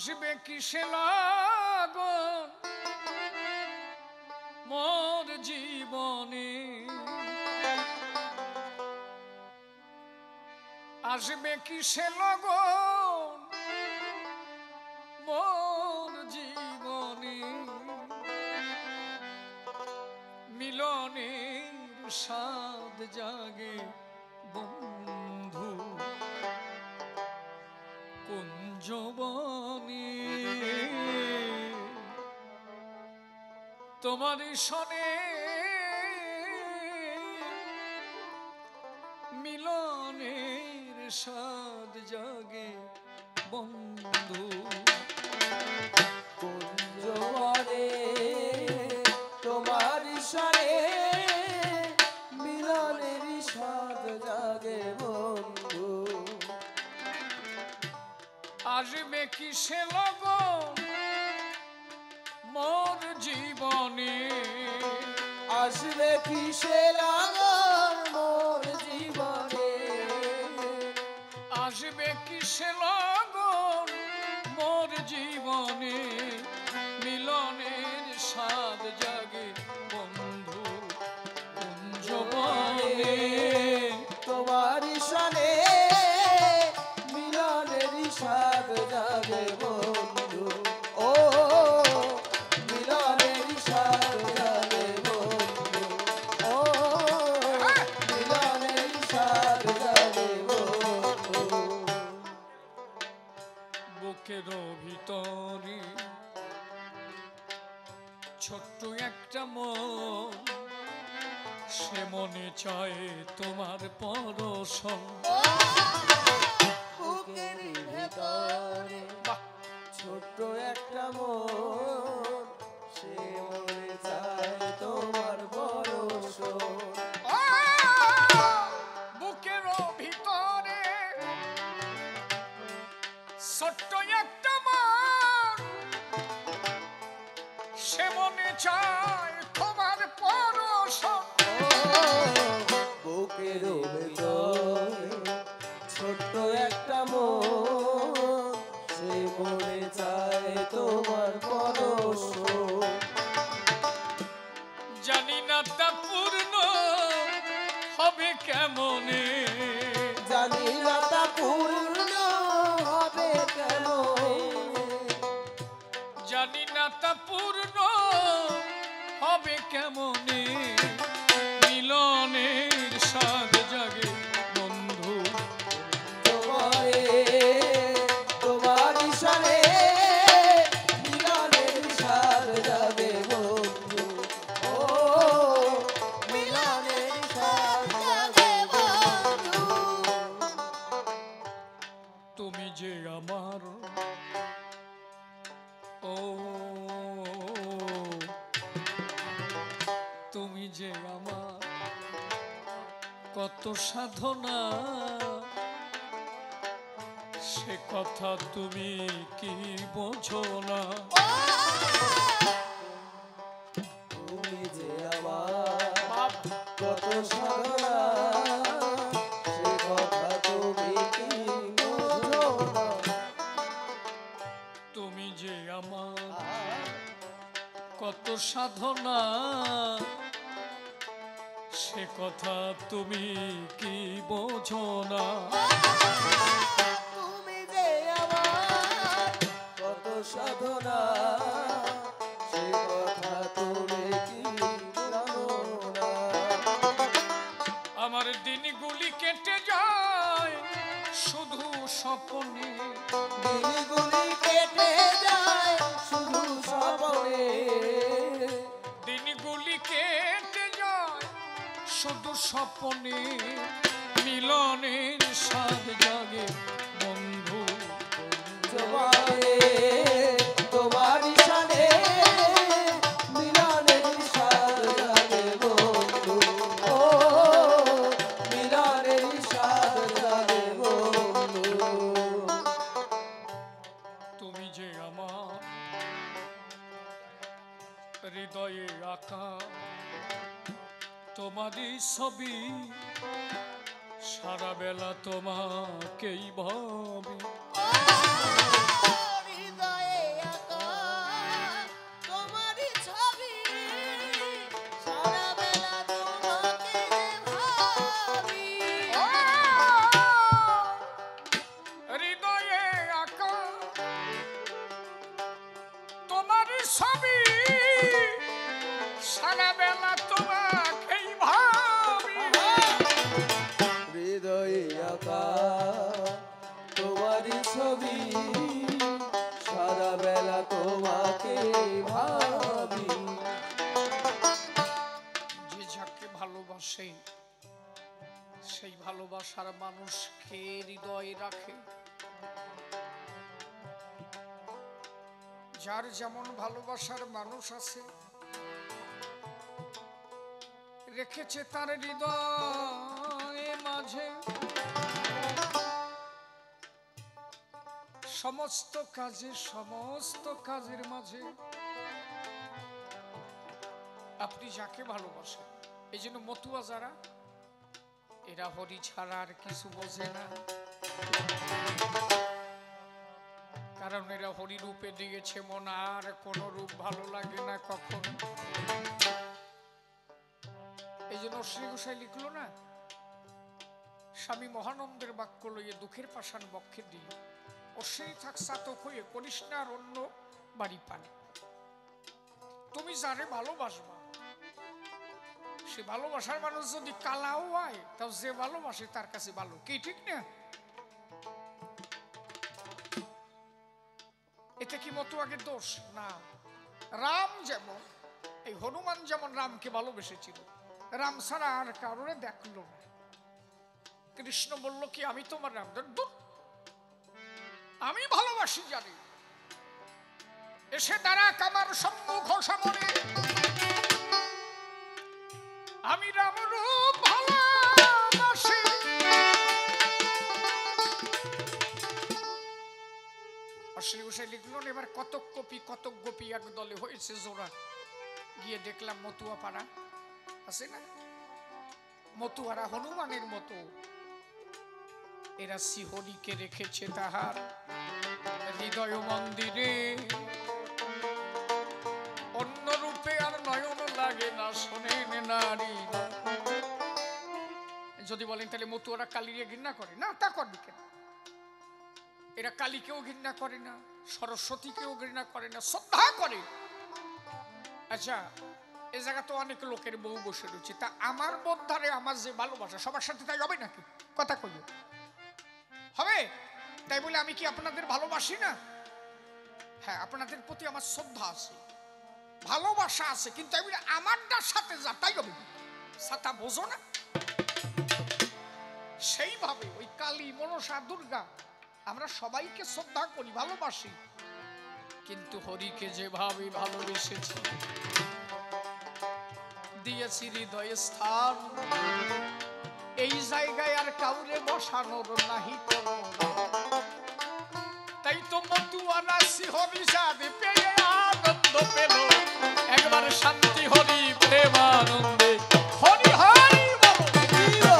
আসবে কিসে লাগন মোর জীবনে, আসবে কিসে লাগন মোর জীবনে, মিলনের স্বাদ জাগে বন্ধু কুঞ্জবনে, তোমার সনে মিলনের স্বাদ জাগে বন্ধু কুঞ্জবনে, তোমার সনে মিলনের স্বাদ জাগে বন্ধু। আসবে কিসে লগন মোর জীবনে, আসবে কিসে লাগন মোর জীবনে, আসবে কিসে লগন মোর জীবনে, মিলনের স্বাদ জাগে বন্ধু কুঞ্জবনে, তোমার সনে মিলনের স্বাদ জাগে বন্ধু। ও মিলনের স্বাদ জাগে বন্ধু, ও মিলনের স্বাদ জাগে বন্ধু। বুকের ভিতরে ছোট্ট একটা মন, সে মনে চায় তোমার পরশন, বুকের ভিতরে ছোট্ট একটা মন, সে মনে চায় তোমার পরশন। বুকের ভিতরে ছোট্ট একটা মন, সে মনে চায় তোমার পরশন, বুকের ভিতরে ছোট্ট একটা মন, সে মনে চায় তোমার পরশন। জানি না তা পূর্ণ হবে কেমনে, জানি না তা পূর্ণ হবে কেমন, জানি না তা পূর্ণ হবে কেমনে, মিলনের স্বাদ জাগে বন্ধু তোমারে তোমার সনে মিলনের স্বাদ জাগে বন্ধু। ও মিলনের স্বাদ জাগে বন্ধু। তুমি যে আমার, ও তুমি যে আমার কত সাধনা, সে কথা তুমি কি বোঝো না, তুমি যে আমার কত সাধনা, সে কথা তুমি কি বোঝো না। তুমি যে আমার কত সাধনা, সে কথা তুমি কি বোঝো না, তুমি যে আমার কত সাধনা, সে কথা তুমি কি জানো না। আমার দিনগুলি কেটে যায় শুধু স্বপ্নে, দিনগুলি কেটে যায় শুধু স্বপ্নে, দিনগুলি কেটে যায় শুধু স্বপ্নে, মিলনের স্বাদ জাগে বন্ধু তোমারে তোমার সনে মিলনের স্বাদ জাগে বন্ধু। ও মিলনের স্বাদ জাগে বন্ধু। তুমি যে আমার হৃদয়ে আঁকা তোমারই ছবি, সারা বেলা তোমাকেই ভাবি, হৃদয় সেই সেই ভালোবাসার মানুষকে হৃদয়ে রাখে। যার যেমন ভালোবাসার মানুষ আছে, রেখেছে তার হৃদয়ে মাঝে সমস্ত কাজের মাঝে আপনি যাকে ভালোবাসেন। এই জন্য মতুয়া যারা, এরা হরি ছাড়া আর কিছু বোঝে না, কারণ এরা হরি রূপে দিয়েছে মন, আর কোন রূপ ভালো লাগে না কখন। এই জন্য শ্রী গোসাই লিখলো না, স্বামী মহানন্দের বাক্য লইয়ে দুঃখের পাষাণ বক্ষে দিয়ে অশ্বিনী থাক চাতক হয়ে করিস না আর অন্য বাড়ি পান। তুমি যারে ভালোবাসবা, সে ভালোবাসার মানুষ যদি কালাও হয়, তাও যে ভালোবাসে তার কাছে ভালো, কি ঠিক না? এতে কি মতুয়াকে দোষ না? রাম যেমন, এই হনুমান যেমন রামকে ভালোবেসেছিল, রাম ছাড়া আর কারোরে দেখলো না। কৃষ্ণ বলল কি, আমি তোমার রাম, আমি ভালোবাসি জানি, এসে দাঁড়া আমার সম্মুখ সামনে, আমি রাম রূপ ভালোবাসি। শ্রী গোসাই লিখলেন, এবার কতক গোপী এক দলে হয়েছে জোড়া। গিয়ে দেখলাম মতুয়া পাড়া আছে না, মতুয়ারা হনুমানের মতো, এরা শিহরিকে রেখেছে তাহার হৃদয় মন্দিরে, অন্য রূপে আর নয়ন লাগে না, শোনেন নারী। যদি বলেন তাহলে মতুয়ারা কালীকে ঘৃণা করে না, তা করবে কেন? এরা কালীকেও ঘৃণা করে না, সরস্বতীকেও ঘৃণা করে না, শ্রদ্ধা করে। আচ্ছা, এই জায়গা তো অনেক লোকের বউ বসে রয়েছে, তা আমার বোধারে আমার যে ভালোবাসা সবার সাথে তাই হবে নাকি? কথা কইও হবে? তাই বলে আমি কি আপনাদের ভালোবাসি না? হ্যাঁ, আপনাদের প্রতি আমার শ্রদ্ধা আছে, ভালোবাসা আছে, কিন্তু আমি আমারটার সাথে যা তাই হবে, সাথা বোঝো না? সেইভাবে ওই কালী, মনসা, দুর্গা আমরা সবাইকে শ্রদ্ধা করি, ভালোবাসি, কিন্তু হরিকে যেভাবে ভালোবেসেছি, দিয়েছি হৃদয়ে স্থান, এই জায়গায় আর কাউরে বসানোর নাহি কোনো। তাই তো মতুয়ারা হরি সাথে পেয়ে আনন্দ পেল, একবার শান্তি হরি প্রেমানন্দে হরি হরি বলো।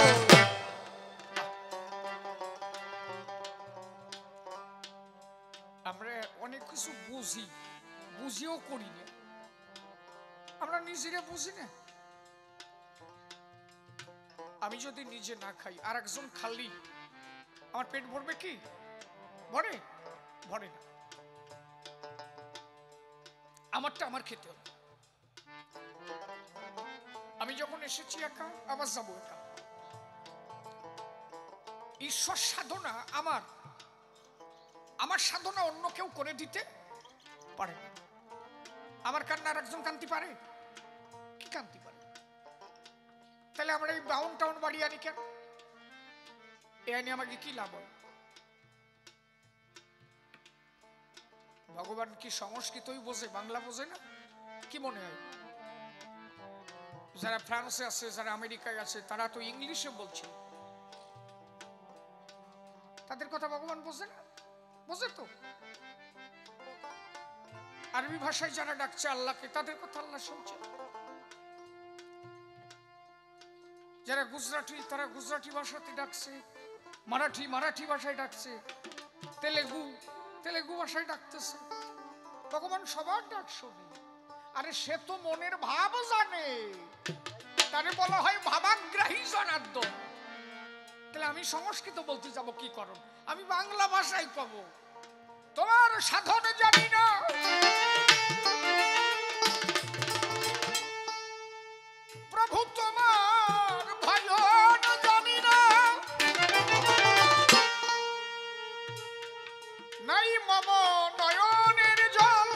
আমরা অনেক কিছু বুঝিও করি না, আমরা নিজেরা বুঝি না। আমি যদি নিজে না খাই আর একজন খালি, আমার পেট ভরবে কি? ভরে না। আমারটা আমার খেতে হবে। আমি যখন এসেছি একা, আবার যাবো একা। ঈশ্বর সাধনা আমার সাধনা অন্য কেউ করে দিতে পারে না। আমার কান্না আর একজন কান্তি পারে কি? কান্তি পারে। তাহলে আমরা এই ব্রাউন টাউন বাড়ি আনি কেন? এ আনি আমাকে কি লাভ হয়? ভগবান কি সংস্কৃতই বোঝে, বাংলা বোঝে না? কি মনে হয়? যারা ফ্রান্সে আছে, যারা আমেরিকায় আছে, তারা তো ইংলিশে বলছে, তাদের কথা ভগবান বোঝে না? বোঝে তো। আরবি ভাষায় যারা ডাকছে আল্লাহকে, তাদের কথা আল্লাহ শুনছে। যারা গুজরাটি, তারা গুজরাটি ভাষাতে ডাকছে, মারাঠি ভাষায় ডাকছে, তেলেগু ভাষায় ডাকতেছে। ভগবান সবার ডাক শোনে। আরে সে তো মনের ভাব জানে, তারে বলা হয় ভাবাগ্রাহী জনার্দন। তাহলে আমি সংস্কৃত বলতে যাব কি করণ? আমি বাংলা ভাষায় কব, তোমার সাধন জানি না, প্রভু তোমার ভজন জানি না, নাই মম নয়নের জল,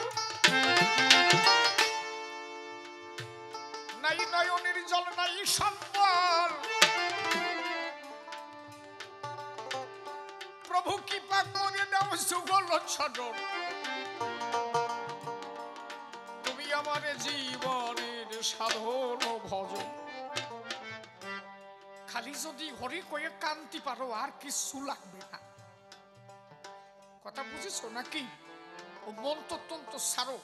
নাই, নয়নের জল নাই সম্বল। প্রভু কৃপা করে দাও সুবল ছদর, তুমি আমার জীবনের সাধন ভজন। খালি যদি হরি কয়ে কান্তি পারো আর কিছু লাগবে না। কথা বুঝেছো নাকি? ও মন্ত্রতন্ত্র সারো,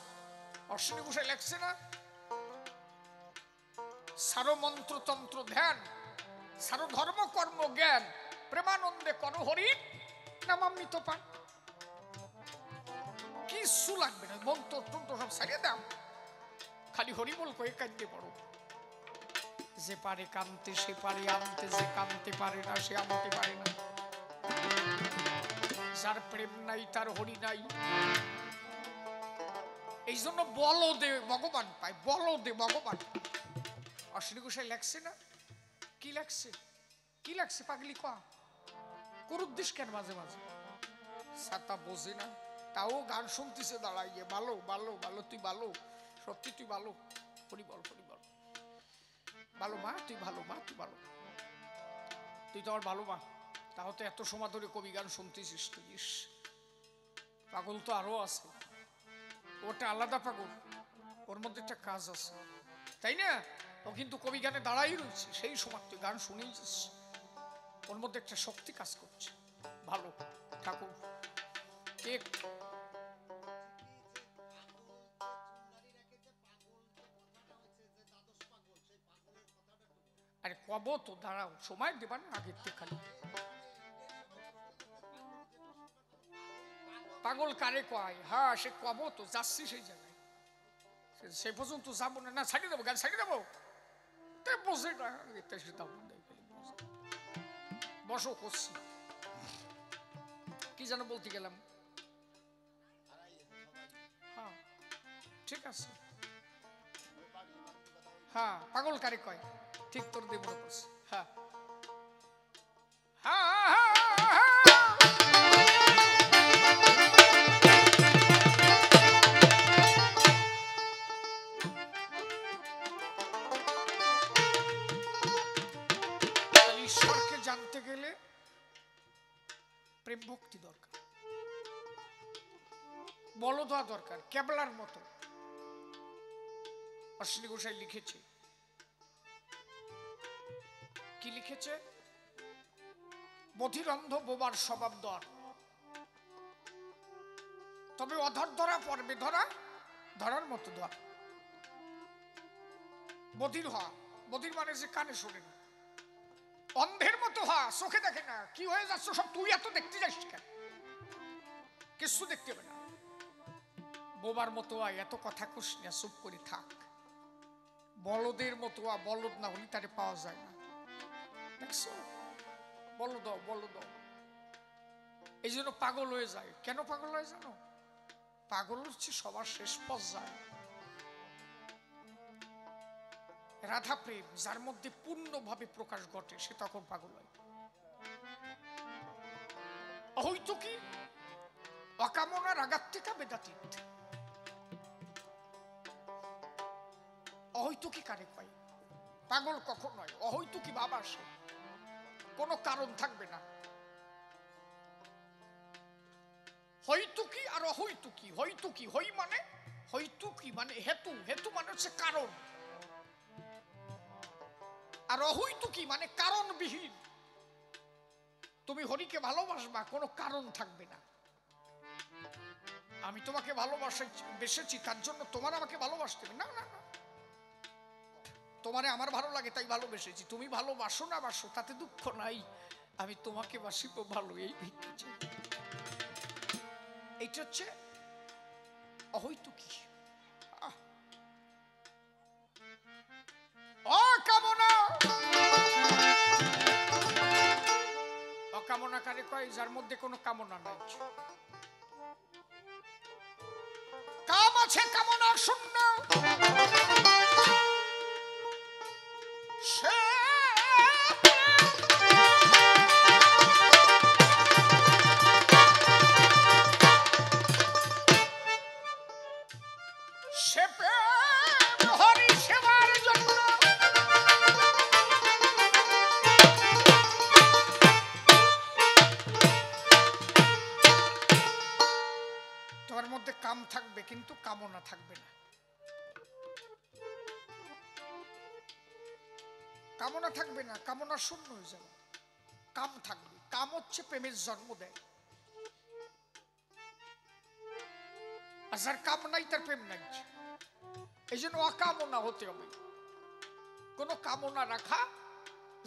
অশ্বিনী ঘোষাই লেখছে না? সারো মন্ত্রতন্ত্র ধ্যান, সারো ধর্ম কর্ম জ্ঞান, প্রেমানন্দে কর হরি নামামৃত পান। কিছু লাগবে না, মন্ত্রতন্ত্র সব সারিয়ে দাও, খালি হরি বল কয়ে কাঁদতে পড়ো। যে পারে কানতে সে পারে আনতে, যে কানতে পারে না সে আনতে পারে না। যার প্রেম নাই তার হরি নাই। এই জন্য বলো দে ভগবান পায়, বলো দে ভগবান। অশ্বিনী ঘোষাই লেখছে না? কি লেখছে? কি লেখছে পাগলি কা করুদ্দিস কেন মাঝে মাঝে? সাতা বোঝে না, তাও গান শুনতেছে দাঁড়াইয়ে। ভালো ভালো ভালো, তুই ভালো, সত্যি তুই ভালো। হরি বল হরি বল। ভালো মা, তুই ভালো মা, তুই ভালো, তুই তো আমার ভালো মা। তাও তো এত সময় ধরে কবি গান শুনতেছিস তুই। পাগল তো আরো আছে, ওটা আলাদা পাগল, ওর মধ্যে একটা কাজ আছে, তাই না? ও কিন্তু কবি গানে দাঁড়াই রয়েছে, সেই সময় তুই গান শুনেই যাস, ওর মধ্যে একটা শক্তি কাজ করছে। ভালো ঠাকুর এক আরে কব তো, দাঁড়াও, সময় দেবা না আগের থেকে। খালি পাগল কারে কয়? হ্যাঁ সে কব তো, যাচ্ছি সেই জায়গায়, সে পর্যন্ত যাবো না। না ছাড়িয়ে দেবো, গান ছাড়িয়ে দেবো, বসে না বসো করছি। কি যেন বলতে গেলাম? হ্যাঁ ঠিক আছে, হ্যাঁ পাগল কারে কয়, ঠিক তোর দিয়ে মনে করছি। হ্যাঁ ঈশ্বরকে জানতে গেলে প্রেম ভক্তি দরকার, বল দেওয়া দরকার, কেবলার মতো। অশ্বিনী ঘোষাই লিখেছে, কি লিখেছে? বধির অন্ধ বোবার স্বভাব দর, তবে অধর ধরা পর্বে ধরা, ধরার মতো ধর। বধির হওয়া, বধির মানে যে কানে শোনে না, অন্ধের মতো হওয়া, চোখে দেখে না। কি হয়ে যাচ্ছ সব তুই এত দেখতে যাস কেন? কিছু দেখতে হবে না। বোবার মতো আয়, এত কথা কুস না, চুপ করে থাক। বলদের মতো আ, বলদ না হলে তারে পাওয়া যায় না, দেখছো? বলো দাও বলো দাও। এই জন্য পাগল হয়ে যায়। কেন পাগল হয়ে জানো? পাগল হচ্ছে সবার শেষ পর্যায়ে রাধা প্রেম, যার মধ্যে পূর্ণভাবে প্রকাশ ঘটে, সে তখন পাগল হয়। হয়তো কি অকামনা রাগাত্মিকা বেদাতীত। অহৈতু কি কারে কয়? পাগল কখন নয়, অহৈতু কি ভাব আসে, কোনো কারণ থাকবে না। হইতুকি আর অহৈতুকি, হইতুকি হই মানে, হইতুকি মানে হেতু, হেতু মানে হচ্ছে কারণ, আর অহৈতুকি মানে কারণবিহীন। তুমি হরিকে ভালোবাসবা, কোনো কারণ থাকবে না। আমি তোমাকে ভালোবেসেছি, তার জন্য তোমার আমাকে ভালোবাসতে হবে না। না না, তোমারে আমার ভালো লাগে তাই ভালোবেসেছি। তুমি ভালোবাসো না বাসো তাতে দুঃখ নাই, আমি তোমাকে বাসিব ভালো, এই ভিত্তি চাই। এইটা হচ্ছে অহৈতুকি। অকামনা, অকামনা কারে কয়? যার মধ্যে কোনো কামনা নাই। কাম আছে, কামনা শূন্য। সে প্রেম হরি সেবার জন্য কামনা থাকবে না, কামনা শূন্য হয়ে যাবে, কাম থাকবে। কাম হচ্ছে প্রেমের জন্ম দেয়, আর যার কাম নাই তার প্রেম নাই। এই জন্য অকামনা হতে হবে, কোনো কামনা রাখা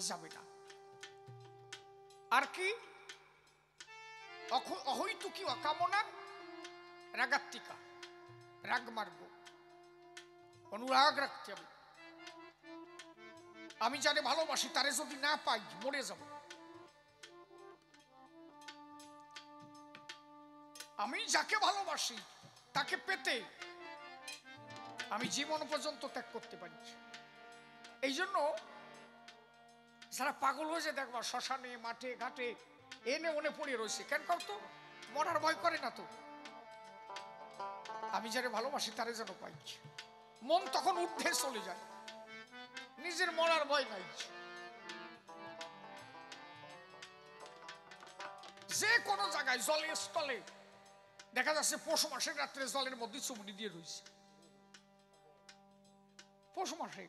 যাবে না। আর কি অহৈতুকী অকামনা, রাগাত্মিকা, রাগ মার্গ, অনুরাগ রাখতে হবে। আমি যারে ভালোবাসি তারে যদি না পাই মরে যাব। আমি যাকে ভালোবাসি তাকে পেতে আমি জীবন পর্যন্ত ত্যাগ করতে পারি। এই জন্য যারা পাগল হয়েছে দেখবা শ্মশানে, মাঠে ঘাটে এনে ওনে পড়ে রয়েছে, কেন করতো? মরার ভয় করে না তো। আমি যারে ভালোবাসি তারে যেন পাই, মন তখন ঊর্ধ্বে চলে যায়, নিজের মরার ভয় নাই। যে কোনো জায়গায় জলের স্থলে দেখা যাচ্ছে পৌষ মাসের রাত্রে জলের মধ্যে চুমনি দিয়ে রয়েছে, পৌষ মাসে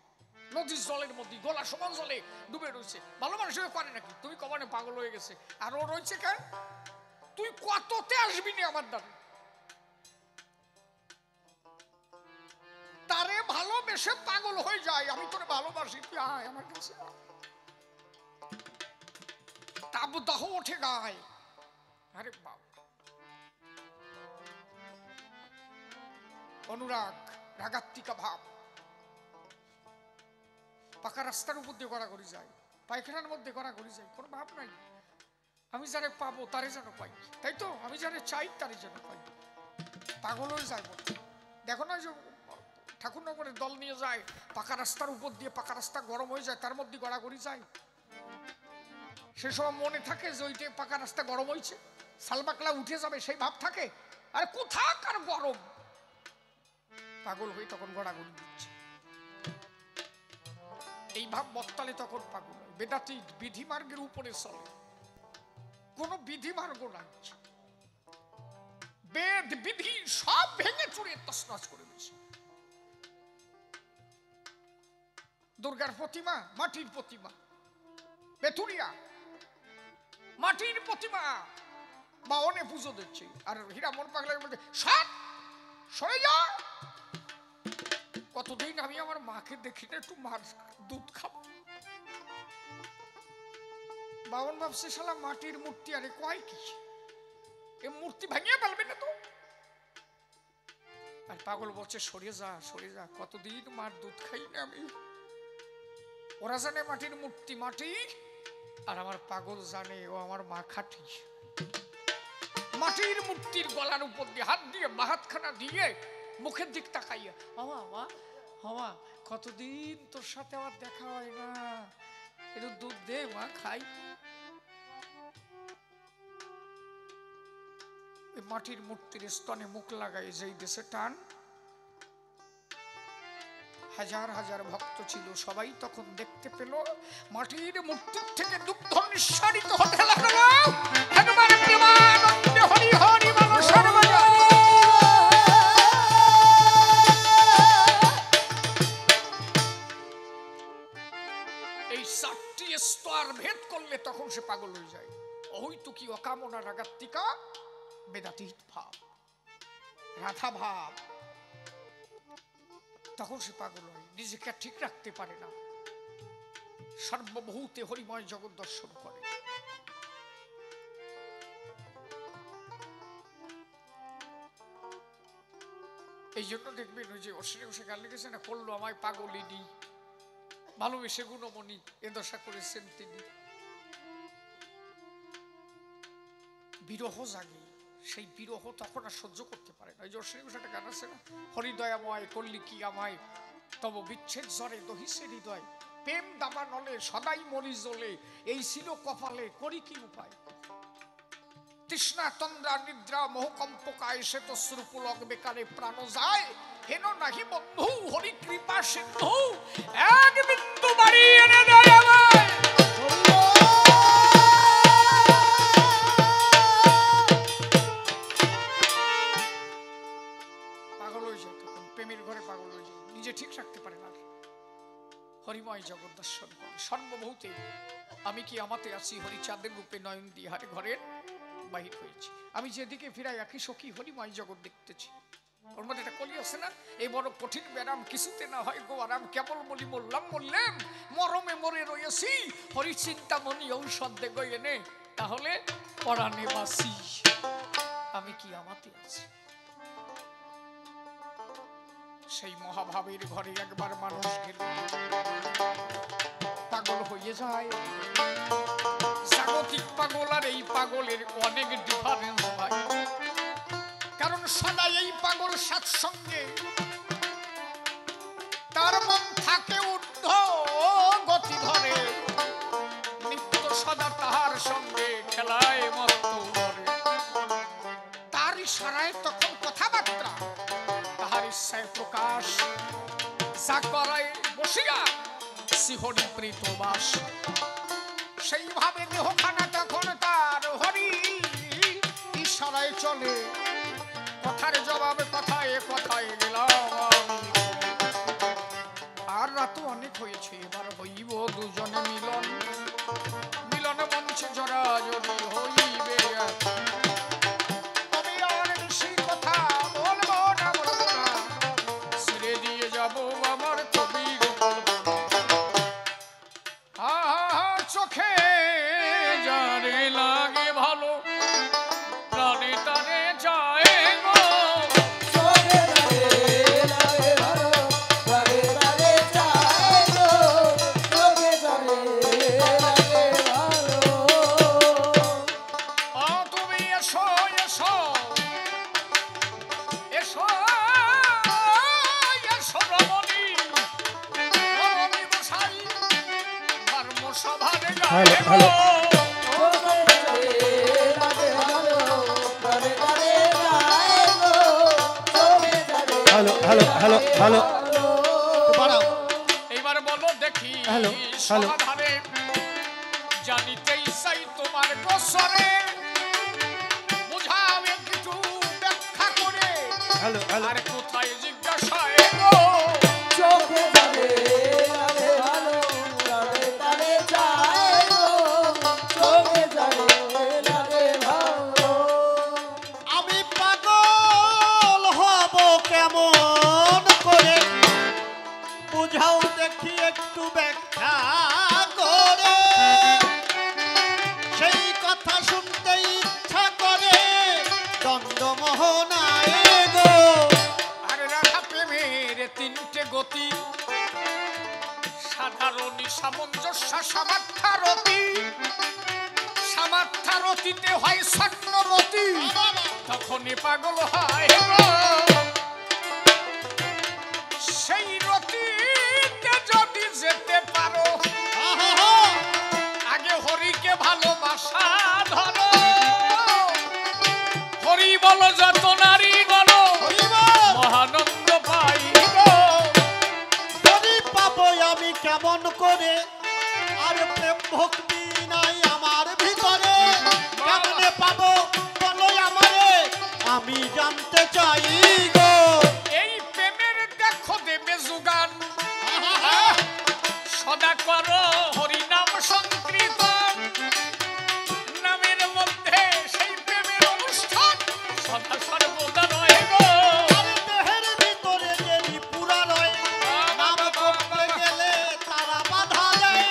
নদীর জলের মধ্যে গলা সমান জলে ডুবে রয়েছে। ভালো মানুষ করে নাকি? তুমি কমানে পাগল হয়ে গেছে, আর ও রয়েছে কেন? তুই কততে আসবি না আমার দ্বারা? তারে ভালোবেসে পাগল হয়ে যায়, আমি তোরে ভালোবাসি, তুই আয় আমার কাছে। তাবদাহ ওঠে গায়। আরে বাবা, অনুরাগ, রাগাত্মিকা ভাব। পাকা রাস্তার উপর দিয়ে গড়াগড়ি যায়, পায়খানার মধ্যে গড়াগড়ি যায়, কোনো ভাব নাই। আমি যারে পাবো তারে যেন পাই, তাই তো? আমি যারে চাই তারে যেন পাই। পাগল হয়ে যায়। দেখো না যে ঠাকুরনগরের দল নিয়ে যায়, পাকা রাস্তার উপর দিয়ে, পাকা রাস্তা গরম হয়ে যায়, তার মধ্যে গড়াগড়ি যায়। সে সময় মনে থাকে যে ওইটা পাকা রাস্তা গরম হয়েছে, সালবাকলা উঠে যাবে, সেই ভাব থাকে। আর কোথাকার গরম, পাগল হয়ে তখন গড়াগড়ি দিচ্ছে। এই ভাব বত্তালে তখন পাগল হয়। বেদাতি বিধিমার্গের উপরে চলে, কোন বিধিমার্গ নাই। বেদ বিধি সব ভেঙে চুরে তছনছ করে দিয়েছে। দুর্গার প্রতিমা মাটির প্রতিমা, বেথুরিয়া মাটির প্রতিমা, বাওনে পুজো দিচ্ছে। আর হীরামন পাগলা বলছে সব সরে যা। কতদিন আমি আমার মাকে দেখি না, একটু মার দুধ খাবো। বাবন ভাবছে শালা মাটির মূর্তি, আরে কয় কি এ মূর্তি ভাঙিয়ে ফেলবে না তো? আর পাগল বলছে সরে যা, সরে যা, কতদিন মার দুধ খাই না আমি। ওরা জানে মাটির মূর্তি মাটি, আর আমার পাগল জানে ও আমার মা খাটি। মাটির মূর্তির গলার উপর দিয়ে হাত দিয়ে, বাহাতখানা দিয়ে মুখের দিক তাকাইয়া, বাবা মা, বাবা কতদিন তোর সাথে আমার দেখা হয় না, একটু দুধ দে মা খাই। মাটির মূর্তির স্তনে মুখ লাগাই যেই দেশে টান, হাজার হাজার ভক্ত ছিল, সবাই তখন দেখতে পেল মাটির মূর্তির থেকে দুগ্ধ নিঃসারিত হতে লাগলো। একবার প্রেমানন্দে হরি হরি বল সর্বজা। এই সাতটি স্তর ভেদ করলে তখন সে পাগল হয়ে যায়। অহৈতুকী অকামনা, রাগাত্মিকা, বেদাতীত ভাব, রাধা ভাব, তখন সে পাগল হয়। নিজেকে ঠিক রাখতে পারে না, সর্বভূতে হরিময় জগৎ দর্শন করে। এই জন্য দেখবেন ওই যে অশ্বিনী ঘোষে গান লিখেছে না, করলো আমায় পাগলিনী, ভালোবেসে গুণমণি এ দশা করেছেন তিনি। বিরহ জাগে, সেই বিরহ তখন আর সহ্য করতে পারে না। ওই যে অশ্বিনী ঘোষ একটা গান আছে না, হরিদয়াময় করলি কি আমায়, তব বিচ্ছেদ জ্বরে দহিসে হৃদয়, প্রেম দাবা নলে সদাই মরি জ্বলে, এই ছিল কপালে করি কি উপায়। তৃষ্ণা তন্দ্রা নিদ্রা মোহকম্পকায় সে তো শ্রুপুলক বেকারে প্রাণ যায়, হেন নাহি বন্ধু হরি কৃপা সিন্ধু, এক বিন্দু বাড়ি এনে দেয় আমায়। পাগল হয়ে যায় তখন, প্রেমের ঘরে পাগল হয়ে যায়, নিজে ঠিক রাখতে পারে না। হরিময় জগৎ দর্শন করে সর্বভূতে আমি কি আমাতে আছি হরিচাঁদের রূপে নয়ন দিহারে ঘরের বাহির হয়েছি। আমি যেদিকে ফিরাই একই সখী হরিময় জগৎ দেখতেছি। ওর মধ্যে একটা কলি আছে না, এই বড় কঠিন ব্যারাম কিছুতে না হয় গো আরাম, কেবল বলি বললাম বললেন মরমে মরে রয়েছি, হরি চিন্তামণি ঔষধ দে গো এনে, তাহলে পরাণে বাসি। আমি কি আমাতে আছি। সেই মহাভাবের ঘরে একবার মানুষ গেল, পাগল হয়ে যায়। জাগতিক পাগল আর এই পাগলের অনেক ডিফারেন্স ভাই। কারণ সদাই এই পাগল সৎসঙ্গে তার মন থাকে ঊর্ধ্ব গতি ধরে, নিত্য সদা তাহার সঙ্গে খেলায় মত্ত করে। তার ইশারায় তখন কথাবার্তা, তাহার ইচ্ছায় প্রকাশ, যা করায় বসিয়া শিহরি প্রীতবাস। সেইভাবে দেহখানা তখন তার হরি ইশারায় চলে, কথার জবাবে কথায় কথায় গেলাম। আর রাত অনেক হয়েছে, এবার হইব দুজনে মিলন, মিলন মঞ্চে জড়াজড়ি হইবে। তবে আর বেশি কথা বলবো না, বলবো না, ছেড়ে দিয়ে যাব আমার কবির। চোখে যারে লাগে ভালো, প্রাণে তারে যায় গো। তুমি এসো এসো এসো এসো রমণী, রমণী মশাই ধর্ম সভারে গায়ে গো। হ্যালো হ্যালো হ্যালো হ্যালো, এইবার বলো দেখি হ্যালো, হ্যালো। সমাধানে জানিতেই চাই তোমার গোসরে, বুঝাও একটু ব্যাখ্যা করে। হ্যালো হ্যালো, আর কোথায় জিজ্ঞাসায় গো। চোখে যাবে লাগে ভালো, প্রাণে তারে যায় গো, চোখে যাবে লাগে ভালো। আমি পাগল হব কেমন করে, বুঝাও দেখি একটু ব্যাখ্যা করে। সেই কথা শুনতে ইচ্ছা করে দ্বন্দ্বমোহনায় গো। আর রাধা প্রেমের তিনটে গতি, সাধারণ সামঞ্জস্য সামার্থারতি, সামার্থারতিতে হয় স্বর্ণরতি, তখনই পাগল হয় গো। সেই রতিতে যদি যেতে পারো, আগে হরিকে ভালোবাসা ধরো। হরি বল যত নারী গণ, মহানন্দ পাই গো। হরি পাবো আমি কেমন করে, আর প্রেম ভক্তি নাই আমার ভিতরে। কেমনে পাবো বলো আমারে, আমি জানতে চাই গো। এই প্রেমের দেখো দেবে যুগান, সদা করো হরি নাম সংকীর্তন। নামের মধ্যে সেই প্রেমের অনুষ্ঠান সদা সর্বদা রয়ে গো। আর দেহের ভিতরে যদি পুরা রয়, নাম করতে গেলে তারা বাধা দেয়।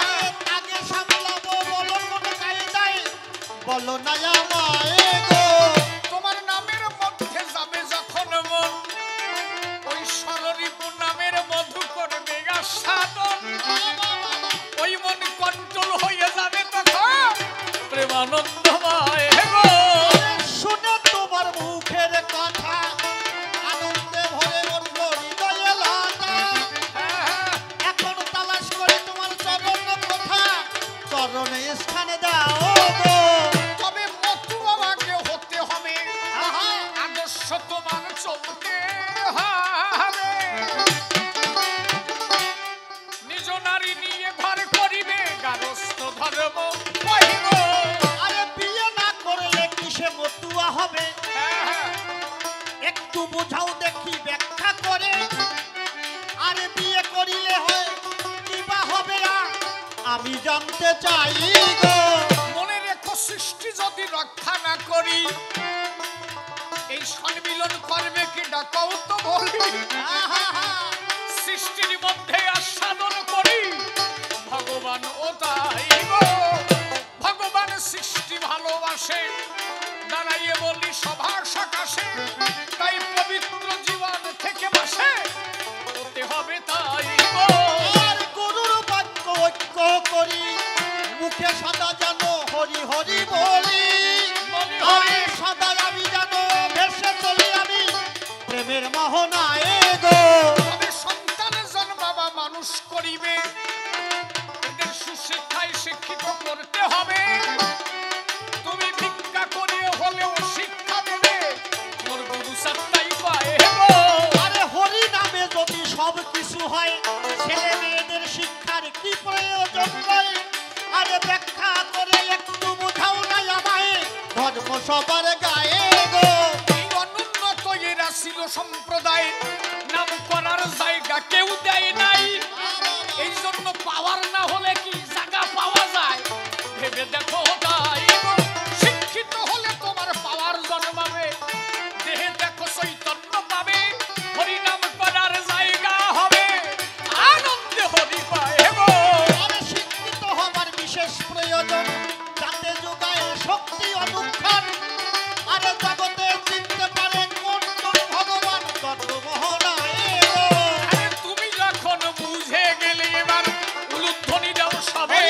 আরে তাকে সামলাবো বলো কোন কায়দায়, বলো না আমায় গো। তোমার নামের মধ্যে যাবে যখন মন, ওই সররিপু নামের মধু করবে আস্বাদন। ওই মন কন্ট্রোল হয়ে যাবে তখন প্রেমানন্দময় গো। শুনে তোমার মুখের কথা, আনন্দে ভরে উঠল হৃদয়ে লতা। এখন তালাশ করে তোমার চরণ কথা, চরণে স্থানে দাও গো। তবে মতু আমাকে হতে হবে, আদর্শ তোমার চলতে হবে। নিজ নারী নিয়ে ঘর করিবে, গারস্থ ধর্ম কহিব। আরে আমি জানতে চাই গো। মনে রেখো সৃষ্টি যদি রক্ষা না করি এই সম্মিলন করবে কি ডাকাও তো বলি। সৃষ্টির মধ্যে আস্বাদন করি ভগবান ও তাই গো। ভগবান সৃষ্টি ভালোবাসে দাঁড়াইয়ে বলি সবার সকাশে, তাই পবিত্র জীবন থেকে বাসে হতে হবে তাই গো। আর গুরুর বাক্য ঐক্য করি মুখে সদা জানো হরি হরি বলি। বলি হরি। আর সদা আমি জানো ভেসে চলি আমি প্রেমের মোহনায় গো। তবে সন্তান জন্মাবা মানুষ করিবে, এদের সুশিক্ষায় শিক্ষিত করতে হবে। তুমি ভিক্ষা করে হলেও শিক্ষা দেবে, মোর গুরু সাত্তাই পায়ে গো। আরে হরি নামে যদি সব কিছু হয় ছেলে মেয়েদের শিক্ষার কি প্রয়োজন হয়? আরে ব্যাখ্যা করে একটু বোঝাও নাই আমায় ধর্ম সবার গায়ে গো। এই অনুন্নত এরা ছিল সম্প্রদায়, নাম করার জায়গা কেউ দেয় নাই। এই জন্য পাওয়ার না হলে কি জায়গা পাওয়া যায়? ভেবে দেখো তাই গো। শিক্ষিত হলে তোমার পাওয়ার জন্মাবে, দেহে দেখো চৈতন্য পাবে, হরিনাম করার জায়গা হবে, আনন্দে হরি পায় গো। আরে শিক্ষিত হবার বিশেষ প্রয়োজন যাতে যোগায় শক্তি অনুক্ষণ। আরে জগতে চিনতে পারে কোন কোন ভগবান জন্মমোহনায় গো। আরে তুমি যখন বুঝে গেলে এবার উলুধ্বনি দাও সবে।